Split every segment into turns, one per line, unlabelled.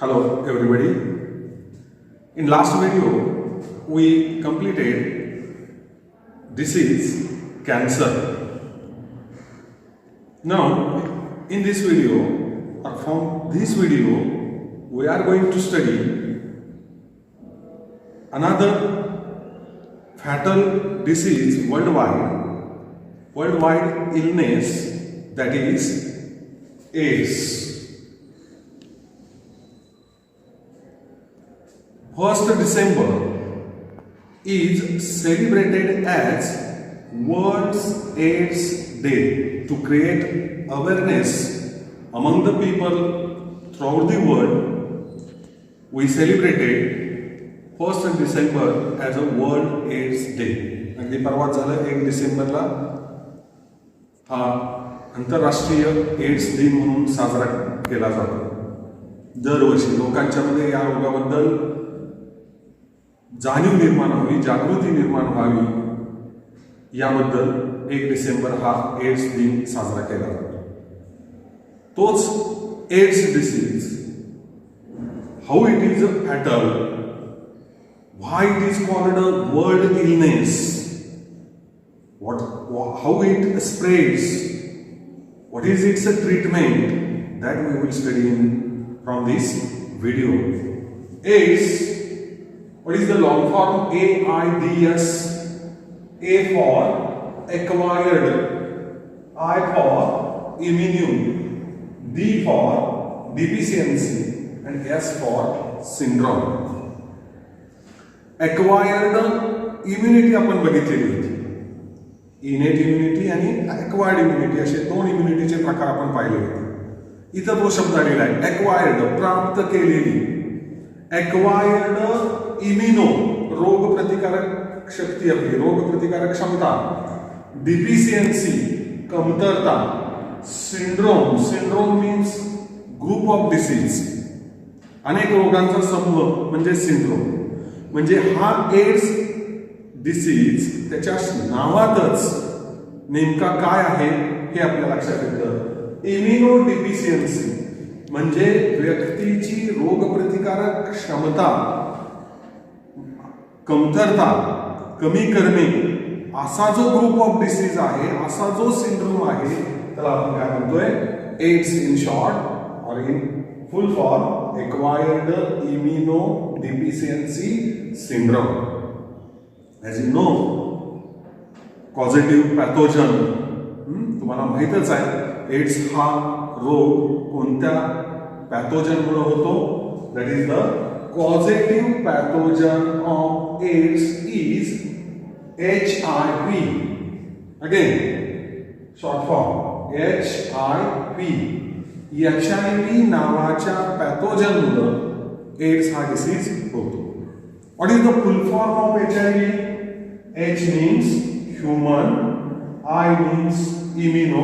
Hello everybody. In last video we completed disease cancer. Now in this video or from this video we are going to study another fatal disease worldwide illness, that is AIDS. 1st December is celebrated as World's AIDS Day to create awareness among the people throughout the world. We celebrated 1st December as a World AIDS Day. अगदी परवाच झालं 1 डिसेंबरला हा आंतरराष्ट्रीय ads दिन म्हणून साजरा केला जातो. दरवर्षी लोकांच्या मध्ये या रोगाबद्दल जाणीव निर्माण व्हावी, जागृती निर्माण व्हावी याबद्दल 1 डिसेंबर हा एड्स दिन साजरा केला जातो. तोच AIDS disease, how it is a fatal, why it is called a world illness, how it spreads, what is its treatment, that we will study from this video. AIDS, what is the long form? AIDS. A for acquired, I for immune, D for deficiency, and S for syndrome. Acquired immunity आपण बघितलेली होती. इनेट immunity आणि acquired immunity असे दोन इम्युनिटीचे प्रकार आपण पाहिले होते. इथं तो शब्द आलेला आहे ॲक्वायर्ड, प्राप्त केलेली. ॲक्वायर्ड इम्युनो, रोग प्रतिकारक शक्ती आपली, रोग प्रतिकारक क्षमता. डिफिशियन्सी, कमतरता. Syndrome, syndrome means group of disease, अनेक रोगांचा समूह म्हणजे सिंड्रोम. म्हणजे हा एड्स डिसीज त्याच्या नावातच नेमका काय आहे हे आपल्या लक्षात येतं. इम्युनो डिफिशियन्सी म्हणजे व्यक्तीची रोगप्रतिकारक क्षमता, कमतरता कमी करणे, असा जो ग्रुप ऑफ डिसीज आहे, असा जो सिंड्रोम आहे त्याला आपण काय म्हणतोय? एड्स इन शॉर्ट और in full form acquired immuno deficiency syndrome. As you know, causative pathogen, तुम्हाला माहितच आहे एड्स हा रोग कोणत्या पॅथोजनमुळे होतो. That is the causative pathogen of AIDS is HIV. Again, short form HIV. HIV नावाच्या पॅथोजनमुळे एड्स हा डिसीज होतो. What is the full form of HIV? H means human, I means immuno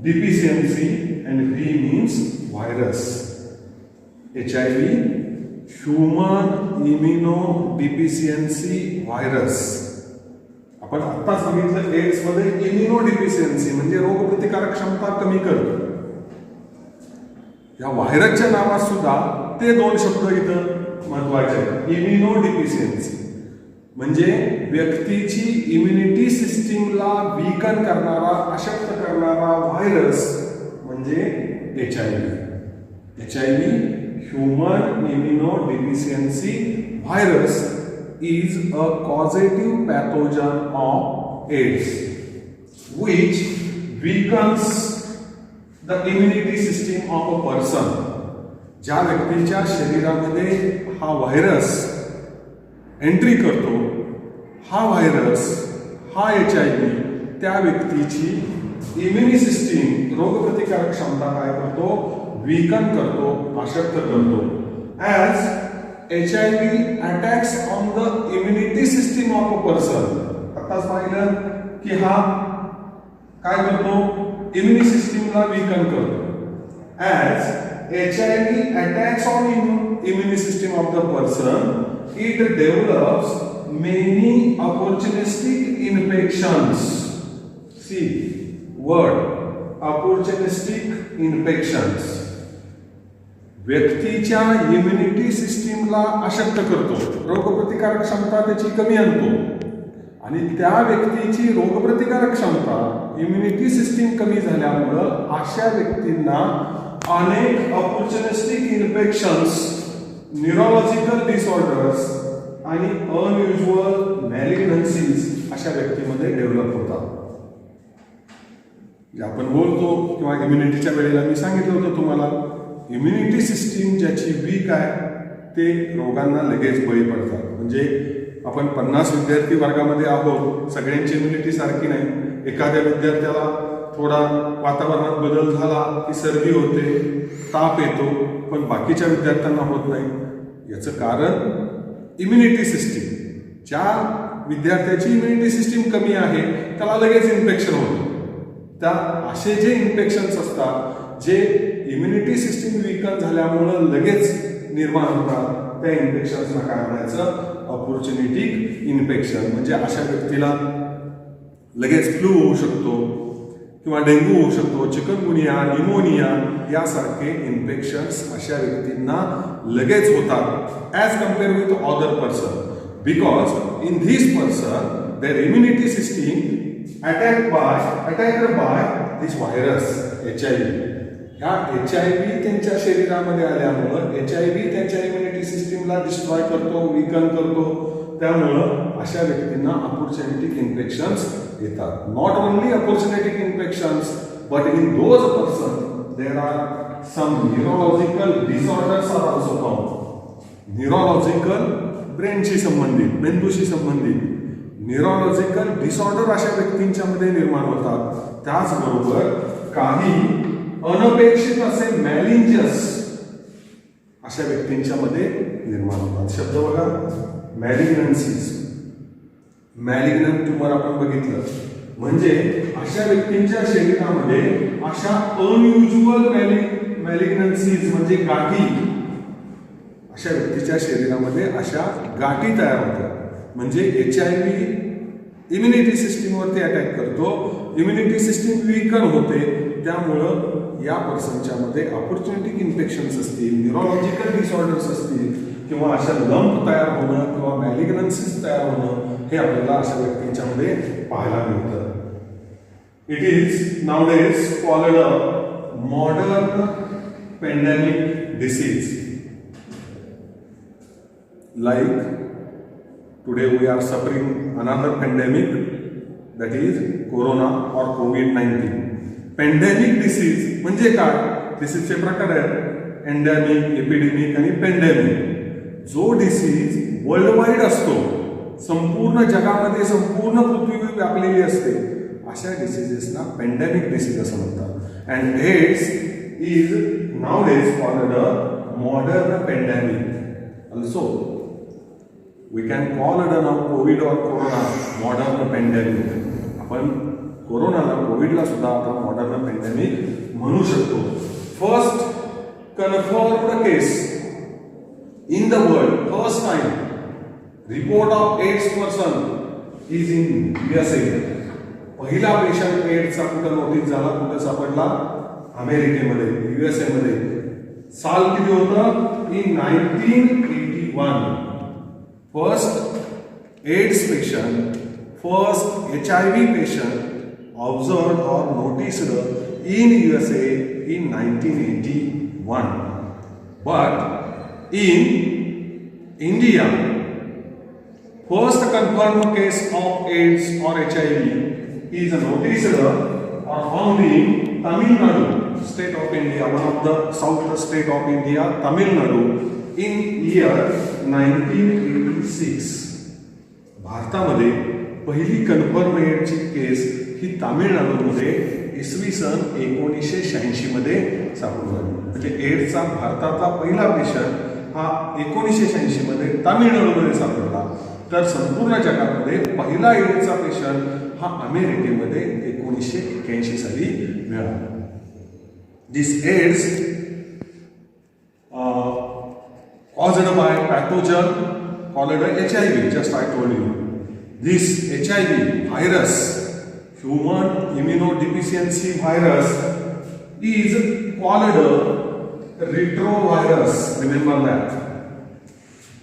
deficiency, and V means virus. HIV, human immunodeficiency virus. आपण आत्ताच बघितलं ads मध्ये इम्युनोडिफिशियन्सी म्हणजे रोगप्रतिकारक क्षमता कमी करतो. या व्हायरसच्या नावात सुद्धा ते दोन शब्द इथं महत्वाचे आहेत. इम्युनोडिफिशियन्सी म्हणजे व्यक्तीची इम्युनिटी सिस्टीमला वीकन करणारा, अशक्त करणारा व्हायरस म्हणजे HIV. Human immunodeficiency virus is a causative pathogen of AIDS which weakens the immunity system of a person. ज्या व्यक्तीच्या शरीरामध्ये हा व्हायरस एंट्री करतो, हा व्हायरस, हा HIV त्या व्यक्तीची इम्युनी सिस्टीम, रोगप्रतिकारक क्षमता काय करतो? वीकन करतो, अशक्त करतो. As HIV attacks on the immunity system of a person. आताच पाहिलं की हा काय करतो? इम्युनी सिस्टीमला वीकन करतो. As HIV attacks on immune system of the person, it develops many opportunistic infections. See, word opportunistic infections. व्यक्तीच्या इम्युनिटी सिस्टीमला अशक्त करतो, रोगप्रतिकारक क्षमता त्याची कमी आणतो. आणि त्या व्यक्तीची रोगप्रतिकारक क्षमता, इम्युनिटी सिस्टीम कमी झाल्यामुळं अशा व्यक्तींना अनेक ऑपॉर्च्युनिस्टिक इन्फेक्शन्स, न्यूरोलॉजिकल डिसऑर्डर्स आणि अनयुज्युअल मॅलिग्नन्सीज अशा व्यक्तीमध्ये डेव्हलप होतात. जे आपण बोलतो किंवा इम्युनिटीच्या वेळेला मी सांगितलं होतं तुम्हाला, इम्युनिटी सिस्टीम ज्याची वीक आहे ते रोगांना लगेच बळी पडतात. म्हणजे आपण 50 विद्यार्थी वर्गामध्ये आहोत, सगळ्यांची इम्युनिटी सारखी नाही. एखाद्या विद्यार्थ्याला थोडा वातावरणात बदल झाला की सर्दी होते, ताप येतो, पण बाकीच्या विद्यार्थ्यांना होत नाही. याचं कारण इम्युनिटी सिस्टीम. ज्या विद्यार्थ्याची इम्युनिटी सिस्टीम कमी आहे त्याला लगेच इन्फेक्शन होतं. त्या असे जे इन्फेक्शन्स असतात जे इम्युनिटी सिस्टीम वीकन झाल्यामुळं लगेच निर्माण होतात, त्या इन्फेक्शन्सना काय म्हणायचं? ऑपॉर्च्युनिटिक इन्फेक्शन. म्हणजे अशा व्यक्तीला लगेच फ्लू होऊ शकतो किंवा डेंग्यू होऊ शकतो, चिकनगुनिया, निमोनिया यासारखे इन्फेक्शन्स अशा व्यक्तींना लगेच होतात as compare with other person, because in this person their immunity system attacked by this virus HIV. ह्या HIV त्यांच्या शरीरामध्ये आल्यामुळं HIV त्यांच्या इम्युनिटी सिस्टीमला डिस्ट्रॉय करतो, वीकन करतो. त्यामुळं अशा व्यक्तींना ऑपॉर्च्युनिटिक इन्फेक्शन्स येतात. Not only opportunistic infections, but in those person there are some neurological disorders are also found. Neurological ब्रेनशी संबंधित, मेंदूशी संबंधित न्यूरोलॉजिकल डिसऑर्डर अशा व्यक्तींच्या मध्ये निर्माण होतात. त्याचबरोबर काही अनपेक्षित असे मॅलिंजियस अशा व्यक्तींच्या मध्ये निर्माण होतात. शब्द बघा, मॅलिग्नन्सीज. मॅलिग्नंट ट्यूमर आपण बघितलं म्हणजे अशा व्यक्तींच्या शरीरामध्ये अशा अनयुज्युअल मॅलिग्नन्सीज म्हणजे गाठी, अशा व्यक्तीच्या शरीरामध्ये अशा गाठी तयार होतात. म्हणजे HIV इम्युनिटी सिस्टीमवरती अटॅक करतो, इम्युनिटी सिस्टीम वीकन होते. त्यामुळं या पर्सनच्या मध्ये ऑपॉर्च्युनिटिक इन्फेक्शन्स असतील, न्यूरोलॉजिकल डिसऑर्डर्स असतील किंवा अशा लंप तयार होणं किंवा मॅलिग्नन्सीज तयार होणं हे आपल्याला अशा व्यक्तींच्या मध्ये पाहायला मिळतं. It is nowadays called a modern pandemic disease. Like today we are suffering another pandemic, that is corona or COVID-19. Pandemic disease म्हणजे काय? डिसीजचे प्रकार आहेत एंडेमिक, एपिडेमिक आणि पेंडेमिक. जो डिसीज वर्ल्ड वाईड असतो, संपूर्ण जगामध्ये, संपूर्ण पृथ्वी व्यापलेली असते, अशा डिसीजेसना पेंडेमिक डिसीज असं म्हणतात. And AIDS is nowadays called a modern pandemic also. We can call it now COVID or corona modern pandemic. आपण कोरोनाला, कोविडला सुद्धा आता मॉडर्न पेंडेमिक म्हणू शकतो. First confirmed case in the world, first time report of AIDS person is in USA. पहिला patient एड्सचा कुठं notice झाला, कुठं सापडला? अमेरिकेमध्ये, USA मध्ये. साल किती होतं? इन 1981. First AIDS patient, first HIV patient observed or noticed in USA in 1981. But in India, first confirmed case of AIDS or HIV is noticed or found in Tamil Nadu, state of India, one of the south state of India, Tamil Nadu, in year 1986. भारतामध्ये पहिली confirm एड्सची case ही तामिळनाडूमध्ये इसवी सन 1986 मध्ये सापडून आली. म्हणजे एड्सचा भारताचा पहिला patient हा 1986 मध्ये तामिळनाडूमध्ये सापडला. तर संपूर्ण जगामध्ये पहिला एड्सचा पेशंट हा अमेरिकेमध्ये 1981 साली मिळाला. This AIDS caused by pathogen called HIV, just I told you. This HIV virus, human immunodeficiency virus, is called retrovirus. Remember that.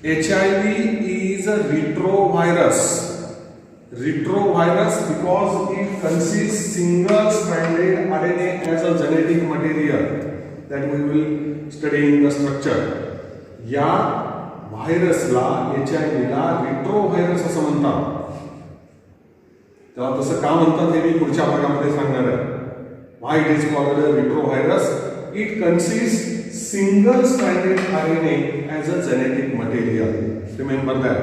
HIV is a retrovirus. Retrovirus because it consists single-stranded RNA as a genetic material that we will study in the structure. या व्हायरसला HIV ला रिट्रोव्हायरस असं म्हणतात. तेव्हा तसं का म्हणतात हे मी पुढच्या भागामध्ये सांगणार आहे. Why it is called a retrovirus? It consists single-stranded RNA as a genetic material. Remember that.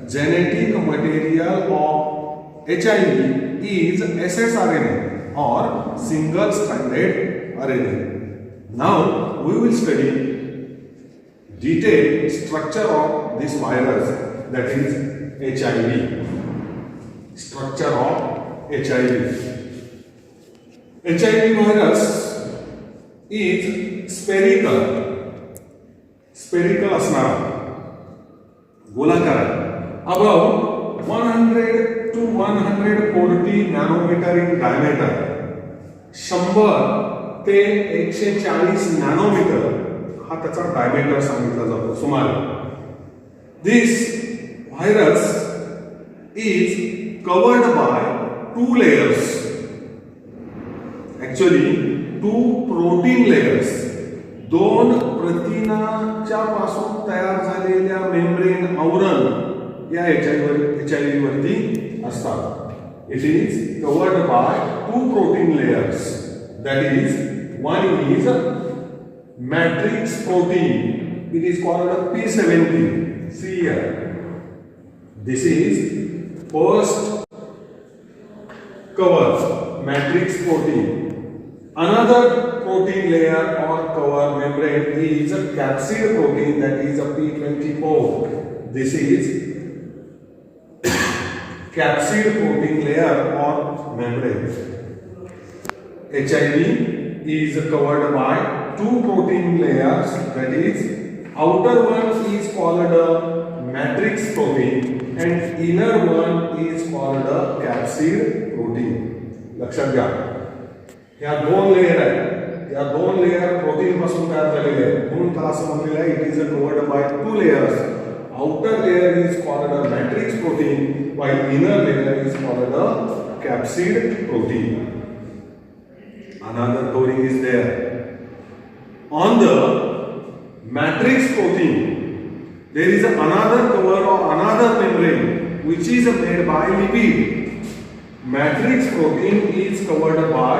Genetic material of HIV is ssRNA or single-stranded RNA. Now we will study detailed structure of this virus, that is HIV. Structure of HIV. HIV virus is spherical. Spherical असणार, गोलाकार आहे. About 100 to 140 nanometer in diameter. 100 ते 140 nanometre हा त्याचा diameter सांगितला जातो सुमारे. This virus is covered by two layers. Actually, two protein layers. दोन प्रथिनाच्या पासून तयार झालेल्या मेम्ब्रेन आवरण या HIV वरती असतात. It is covered by two protein layers. That is, one is matrix protein. It is called a P70. See here. This is first cover, matrix protein. Another protein layer or cover membrane is a capsid protein, that is a P24. This is capsid protein layer or membrane. HIV is covered by two protein layers, that is, outer one is called a matrix protein and inner one is called a capsid protein. लक्षात घ्या, या दोन layer आहेत. या दोन layer protein पासून तयार झालेले आहेत, म्हणून त्याला असं म्हणलेलं आहे it is covered by two layers. Outer layer is called a matrix protein while inner layer is called a capsid protein. Another covering is there. On the matrix protein there is another cover or another membrane which is made by lipid. Matrix protein is covered by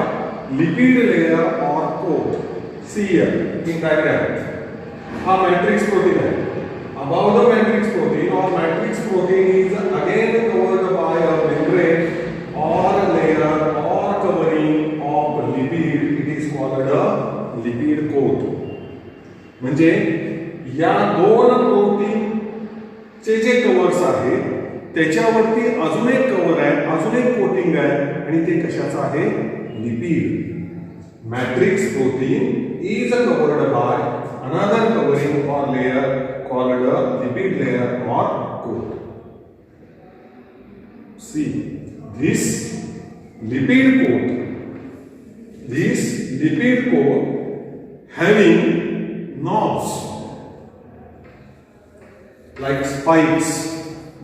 lipid layer or coat. See here in diagram. A matrix protein है. Above the matrix protein or matrix protein is again covered by a membrane or layer or covering of lipid. It is called a lipid coat. म्हणजे या दोन protein चे जे covers आहेत त्याच्यावरती अजून एक cover आहे, अजून एक कोटिंग आहे आणि ते कशाचं आहे? Lipid. Matrix protein is covered by another covering or layer called a lipid layer or coat. See, this lipid coat having knobs like spikes,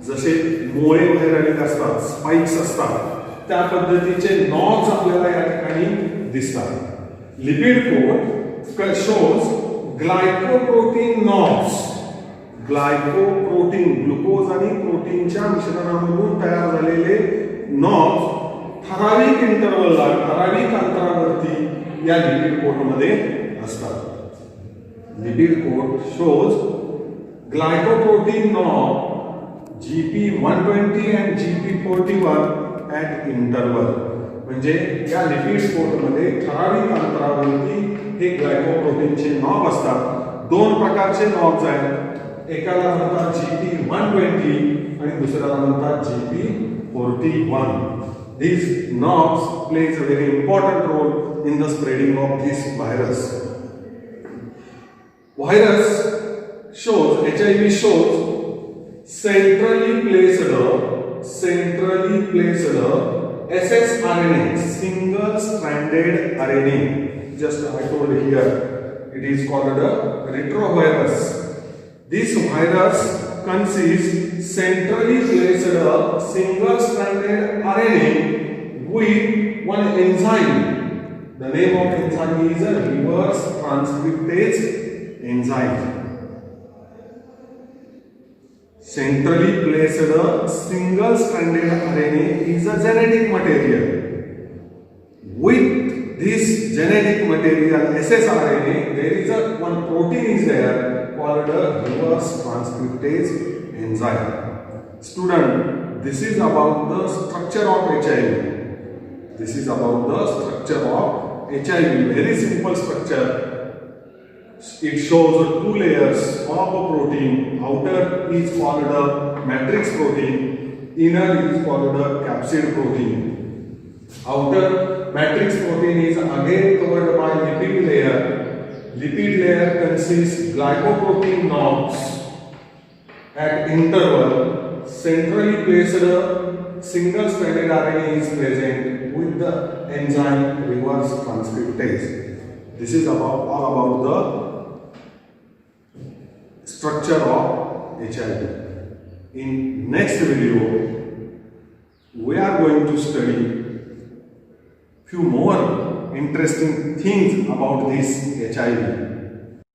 जसे मोळे वगैरे आलेले असतात, स्पाइक्स असतात, त्या पद्धतीचे नॉब्स आपल्याला या ठिकाणी दिसतात. Lipid coat shows glycoprotein knobs. Glycoprotein glucose आणि प्रोटीनच्या मिश्रणामधून तयार झालेले नॉब्स ठराविक इंटरवलला, ठराविक अंतरावरती या लिपिड कोटमध्ये असतात. Lipid coat shows glycoprotein knob GP120 and GP41 at interval. म्हणजे या लिपिड कोटमध्ये ठराविक अंतरावरती हे ग्लायकोप्रोटीनचे नॉब असतात. दोन प्रकारचे नॉब्स आहेत, एकाला म्हणतात GP120 आणि दुसऱ्याला म्हणतात GP41. These knobs plays a very important role in the spreading of this virus. HIV shows centrally placed ssRNA, single stranded RNA. Just I told here It is called a retrovirus. This virus consists centrally placed single-stranded RNA with one enzyme. The name of enzyme is a reverse transcriptase enzyme. Centrally placed single-stranded RNA is a genetic material. With this genetic material ssRNA, there is one protein is there called a reverse transcriptase enzyme. Student, this is about the structure of HIV. This is about the structure of HIV. Very simple structure. It shows two layers of a protein. Outer is called a matrix protein. Inner is called a capsid protein. Outer matrix protein is again covered by lipid layer. Lipid layer consists glycoprotein knobs. At interval, centrally placed single-stranded RNA is present with the enzyme reverse transcriptase. This is all about the structure of HIV. In next video, we are going to study few more interesting things about this HIV.